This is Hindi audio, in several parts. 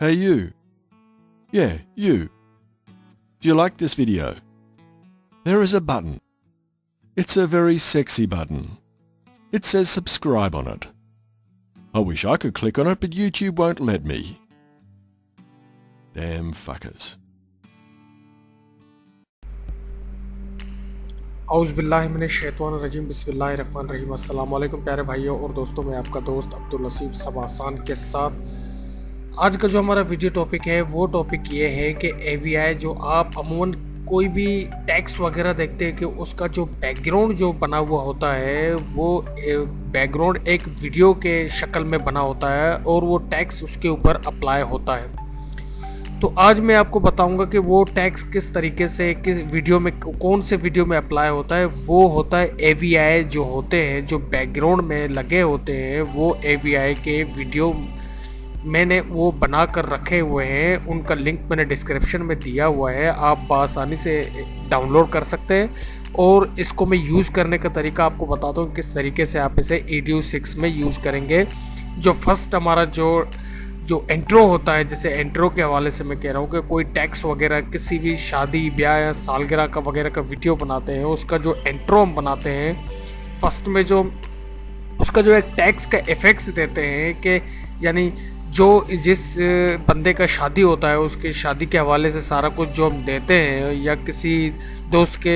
Hey you. Yeah, you. Do you like this video? There is a button. It's a very sexy button. It says subscribe on it. I wish I could click on it, but YouTube won't let me. Damn fuckers. औज़ुबिल्लाहिमिनश्शैतानिर्रजीम बिस्मिल्लाहिर्रहमानिर्रहीम। अस्सलाम वालेकुम प्यारे भाइयों और दोस्तों, मैं आपका दोस्त अब्दुल लतीफ़ सबासान के साथ आज का जो हमारा वीडियो टॉपिक है वो टॉपिक ये है कि AVI जो आप अमूमन कोई भी टैक्स वगैरह देखते हैं कि उसका जो बैकग्राउंड जो बना हुआ होता है वो बैकग्राउंड एक वीडियो के शक्ल में बना होता है और वो टैक्स उसके ऊपर अप्लाई होता है। तो आज मैं आपको बताऊंगा कि वो टैक्स किस तरीके से किस वीडियो में कौन से वीडियो में अप्लाई होता है। वो होता है AVI जो होते हैं, जो बैकग्राउंड में लगे होते हैं, वो AVI के वीडियो मैंने वो बना कर रखे हुए हैं। उनका लिंक मैंने डिस्क्रिप्शन में दिया हुआ है, आप आसानी से डाउनलोड कर सकते हैं। और इसको मैं यूज़ करने का तरीका आपको बताता हूँ किस तरीके से आप इसे EDU 6 में यूज़ करेंगे। जो फर्स्ट हमारा जो इंट्रो होता है, जैसे इंट्रो के हवाले से मैं कह रहा हूँ कि कोई टैक्स वगैरह किसी भी शादी ब्याह या सालगिरह का वगैरह का वीडियो बनाते हैं, उसका जो इंट्रो हम बनाते हैं फर्स्ट में जो उसका जो एक टैक्स का इफेक्ट्स देते हैं कि यानी जो जिस बंदे का शादी होता है उसकी शादी के हवाले से सारा कुछ जो हम देते हैं, या किसी दोस्त के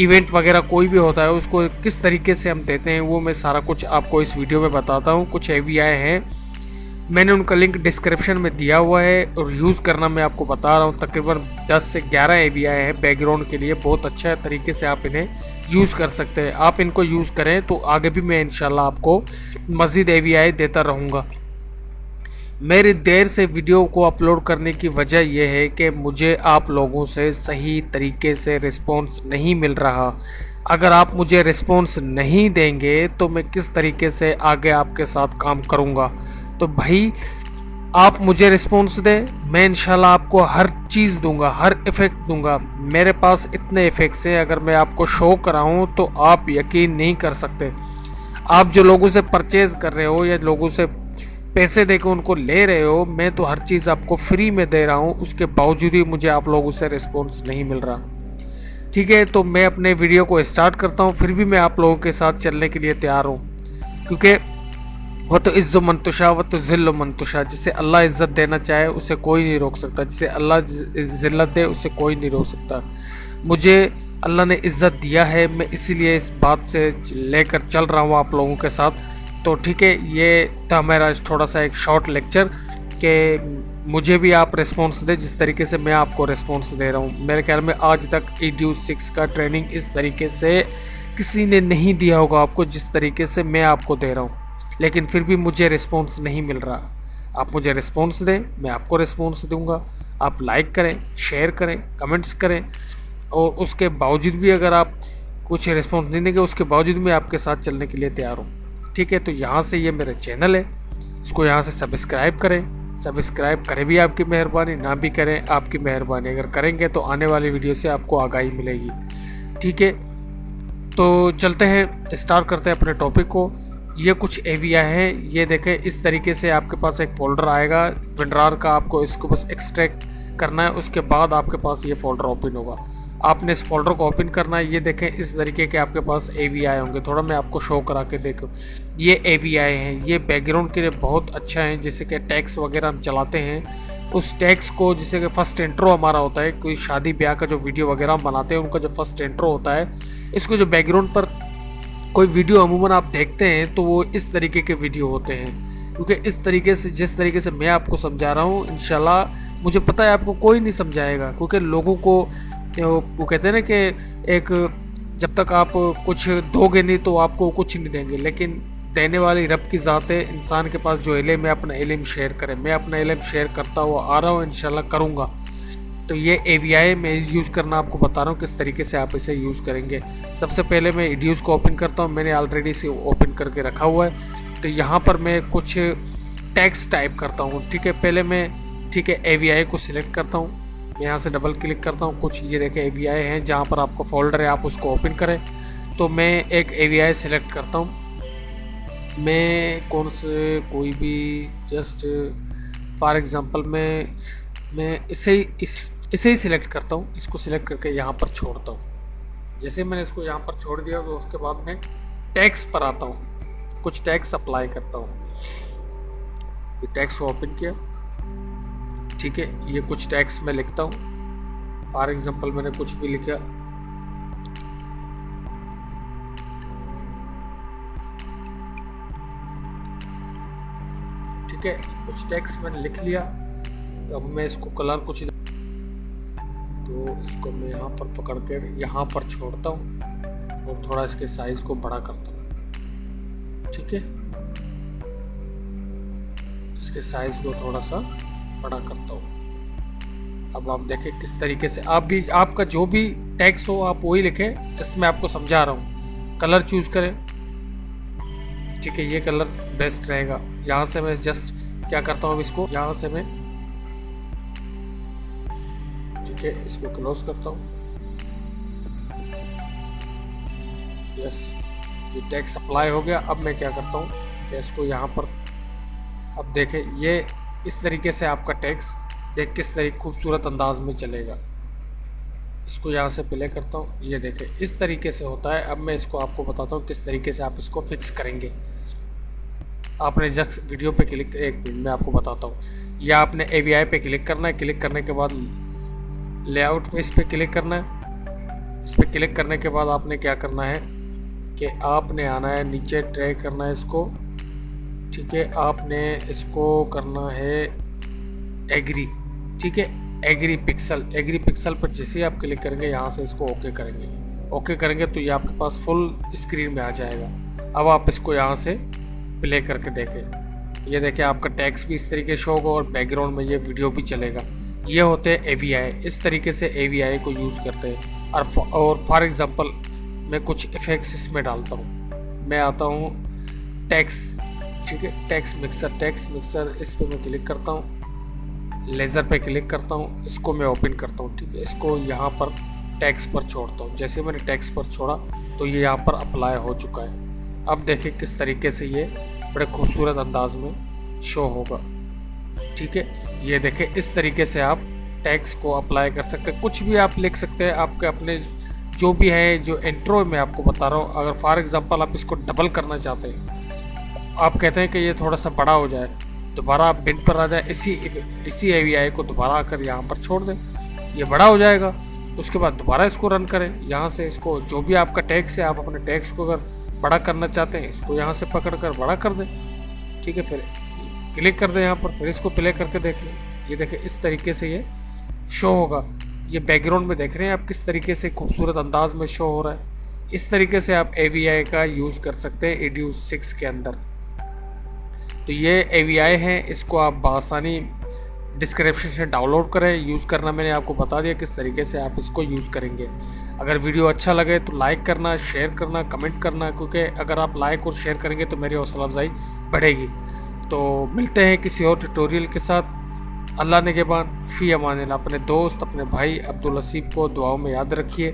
इवेंट वगैरह कोई भी होता है उसको किस तरीके से हम देते हैं, वो मैं सारा कुछ आपको इस वीडियो में बताता हूँ। कुछ AVI हैं, मैंने उनका लिंक डिस्क्रिप्शन में दिया हुआ है और यूज़ करना मैं आपको बता रहा हूँ। तकरीबन 10 से 11 AVI है बैकग्राउंड के लिए, बहुत अच्छा तरीके से आप इन्हें यूज़ कर सकते हैं। आप इनको यूज़ करें तो आगे भी मैं इंशाल्लाह आपको मज़ीद AVI देता रहूँगा। मेरी देर से वीडियो को अपलोड करने की वजह यह है कि मुझे आप लोगों से सही तरीके से रिस्पॉन्स नहीं मिल रहा। अगर आप मुझे रिस्पॉन्स नहीं देंगे तो मैं किस तरीके से आगे आपके साथ काम करूँगा। तो भाई आप मुझे रिस्पॉन्स दें, मैं इंशाल्लाह आपको हर चीज़ दूंगा, हर इफ़ेक्ट दूंगा। मेरे पास इतने इफ़ेक्ट्स हैं, अगर मैं आपको शो कराऊं तो आप यकीन नहीं कर सकते। आप जो लोगों से परचेज़ कर रहे हो या लोगों से पैसे देकर उनको ले रहे हो, मैं तो हर चीज़ आपको फ्री में दे रहा हूँ, उसके बावजूद ही मुझे आप लोगों से रिस्पॉन्स नहीं मिल रहा। ठीक है, तो मैं अपने वीडियो को स्टार्ट करता हूँ। फिर भी मैं आप लोगों के साथ चलने के लिए तैयार हूँ, क्योंकि वह तो इज़्ज़ो मंतुशा वह तो ज़िल्लो मंतुशा। जिसे अल्लाह इज़्ज़त देना चाहे उसे कोई नहीं रोक सकता, जिसे अल्लाह ज़िल्लत दे उसे कोई नहीं रोक सकता। मुझे अल्लाह ने इज़्ज़त दिया है, मैं इसीलिए इस बात से लेकर चल रहा हूँ आप लोगों के साथ। तो ठीक है, ये था मेरा थोड़ा सा एक शॉर्ट लेक्चर कि मुझे भी आप रिस्पॉन्स दें जिस तरीके से मैं आपको रिस्पॉन्स दे रहा हूँ। मेरे ख्याल में आज तक EDU 6 का ट्रेनिंग इस तरीके से किसी ने नहीं दिया होगा आपको जिस तरीके से मैं आपको दे रहा हूँ, लेकिन फिर भी मुझे रिस्पॉन्स नहीं मिल रहा। आप मुझे रिस्पॉन्स दें, मैं आपको रिस्पॉन्स दूंगा। आप लाइक करें, शेयर करें, कमेंट्स करें, और उसके बावजूद भी अगर आप कुछ रिस्पॉन्स नहीं देंगे उसके बावजूद मैं आपके साथ चलने के लिए तैयार हूँ। ठीक है, तो यहाँ से ये मेरा चैनल है, इसको यहाँ से सब्सक्राइब करें। सब्सक्राइब करें भी आपकी मेहरबानी, ना भी करें आपकी मेहरबानी। अगर करेंगे तो आने वाली वीडियो से आपको आगाही मिलेगी। ठीक है, तो चलते हैं, स्टार्ट करते हैं अपने टॉपिक को। ये कुछ AVI है, ये देखें इस तरीके से आपके पास एक फ़ोल्डर आएगा विंड्रार का, आपको इसको बस एक्सट्रैक्ट करना है, उसके बाद आपके पास ये फ़ोल्डर ओपन होगा। आपने इस फोल्डर को ओपन करना है। ये देखें इस तरीके के आपके पास AVI होंगे। थोड़ा मैं आपको शो करा के देखो, ये AVI हैं, ये बैकग्राउंड के लिए बहुत अच्छा है। जैसे कि टैक्स वगैरह हम चलाते हैं, उस टैक्स को जैसे कि फर्स्ट इंट्रो हमारा होता है, कोई शादी ब्याह का जो वीडियो वगैरह हम बनाते हैं उनका जो फर्स्ट इंट्रो होता है, इसको जो बैकग्राउंड पर कोई वीडियो अमूमन आप देखते हैं तो वो इस तरीके के वीडियो होते हैं। क्योंकि इस तरीके से जिस तरीके से मैं आपको समझा रहा हूँ, इंशाल्लाह मुझे पता है आपको कोई नहीं समझाएगा, क्योंकि लोगों को वो कहते हैं ना कि एक जब तक आप कुछ दोगे नहीं तो आपको कुछ नहीं देंगे, लेकिन देने वाली रब की ज़ात है। इंसान के पास जो इल्म है अपना इल्म शेयर करें। मैं अपना इल्म शेयर करता हुआ आ रहा हूँ, इंशाल्लाह करूँगा। तो ये AVI मैं यूज़ करना आपको बता रहा हूँ किस तरीके से आप इसे यूज़ करेंगे। सबसे पहले मैं EDUs को ओपन करता हूँ, मैंने ऑलरेडी इसे ओपन करके रखा हुआ है। तो यहाँ पर मैं कुछ टेक्स्ट टाइप करता हूँ। ठीक है, पहले मैं ठीक है AVI को सिलेक्ट करता हूँ, यहाँ से डबल क्लिक करता हूँ। कुछ ये देखें AVI हैं, जहाँ पर आपका फोल्डर है आप उसको ओपन करें। तो मैं एक AVI सिलेक्ट करता हूँ, मैं कौन से कोई भी जस्ट फॉर एग्जांपल मैं इसे ही सिलेक्ट करता हूँ, इसको सिलेक्ट करके यहाँ पर छोड़ता हूँ। जैसे मैंने इसको यहाँ पर छोड़ दिया तो उसके बाद मैं टैक्स पर आता हूँ, कुछ टैक्स अप्लाई करता हूँ। ये टैक्स को ओपन किया, ठीक है। ये कुछ टैक्स मैं लिखता हूँ, फॉर एग्जांपल मैंने कुछ भी लिखा, ठीक है। कुछ टैक्स मैंने लिख लिया। अब मैं इसको कलर कुछ, तो इसको मैं यहाँ पर पकड़ कर यहाँ पर छोड़ता हूँ और थोड़ा इसके साइज को बड़ा करता हूँ, ठीक है। इसके साइज को थोड़ा सा बड़ा करता हूँ। अब आप देखें किस तरीके से आप भी, आपका जो भी टैक्स हो आप वही लिखें, जस्ट मैं आपको समझा रहा हूँ। कलर चूज करें, ठीक है। ये कलर बेस्ट रहेगा। यहाँ से मैं जस्ट क्या करता हूँ, इसको यहाँ से मैं, ठीक है, इसको क्लोज करता हूँ। यस, ये टैक्स अप्लाई हो गया। अब मैं क्या करता हूँ कि इसको यहाँ पर, अब देखें ये इस तरीके से आपका टैक्स देख किस तरीके खूबसूरत अंदाज में चलेगा। इसको यहाँ से प्ले करता हूँ, ये देखें इस तरीके से होता है। अब मैं इसको आपको बताता हूँ किस तरीके से आप इसको फिक्स करेंगे। आपने जस्ट वीडियो पे क्लिक, एक मिनट में आपको बताता हूँ। या आपने AVI पे क्लिक करना है, क्लिक करने के बाद लेआउट पे इस पर क्लिक करना है। इस पर क्लिक करने के बाद आपने क्या करना है कि आपने आना है नीचे, ड्रैग करना है इसको, ठीक है। आपने इसको करना है एग्री, ठीक है। एग्री पिक्सल पर जैसे ही आप क्लिक करेंगे यहाँ से इसको ओके करेंगे तो ये आपके पास फुल स्क्रीन में आ जाएगा। अब आप इसको यहाँ से प्ले करके देखें, ये देखें आपका टैक्स भी इस तरीके शो होगा और बैकग्राउंड में ये वीडियो भी चलेगा। ये होते हैं AVI, इस तरीके से AVI को यूज़ करते हैं। और फॉर एग्जांपल मैं कुछ इफेक्ट्स इसमें डालता हूँ। मैं आता हूँ टैक्स, ठीक है, टैक्स मिक्सर, इस पर मैं क्लिक करता हूँ, लेज़र पे क्लिक करता हूँ, इसको मैं ओपन करता हूँ, ठीक है। इसको यहाँ पर टैक्स पर छोड़ता हूँ। जैसे मैंने टैक्स पर छोड़ा तो ये यहाँ पर अप्लाई हो चुका है। अब देखें किस तरीके से ये बड़े खूबसूरत अंदाज में शो होगा, ठीक है। ये देखें इस तरीके से आप टैक्स को अप्लाई कर सकते हैं। कुछ भी आप लिख सकते हैं, आपके अपने जो भी है, जो इंट्रो में आपको बता रहा हूँ। अगर फॉर एग्जांपल आप इसको डबल करना चाहते हैं, आप कहते हैं कि ये थोड़ा सा बड़ा हो जाए, दोबारा आप बिन पर आ जाए, इसी AVI को दोबारा आकर यहाँ पर छोड़ दें, ये बड़ा हो जाएगा। उसके बाद दोबारा इसको रन करें। यहाँ से इसको जो भी आपका टैक्स है, आप अपने टैक्स को अगर बड़ा करना चाहते हैं, इसको यहाँ से पकड़ कर बड़ा कर दें, ठीक है। फिर क्लिक कर दें यहाँ पर, फिर इसको प्ले करके देख लें। ये देखें इस तरीके से ये शो होगा। ये बैकग्राउंड में देख रहे हैं आप किस तरीके से खूबसूरत अंदाज में शो हो रहा है। इस तरीके से आप AVI का यूज़ कर सकते हैं Educe 6 के अंदर। तो ये AVI है, इसको आप बआसानी डिस्क्रिप्शन से डाउनलोड करें। यूज़ करना मैंने आपको बता दिया किस तरीके से आप इसको यूज़ करेंगे। अगर वीडियो अच्छा लगे तो लाइक करना, शेयर करना, कमेंट करना, क्योंकि अगर आप लाइक और शेयर करेंगे तो मेरी हौसला अफजाई बढ़ेगी। तो मिलते हैं किसी और ट्यूटोरियल के साथ। अल्लाह निगहबान, फ़ी अमान अल्लाह। अपने दोस्त, अपने भाई अब्दुल लसीफ को दुआओं में याद रखिए।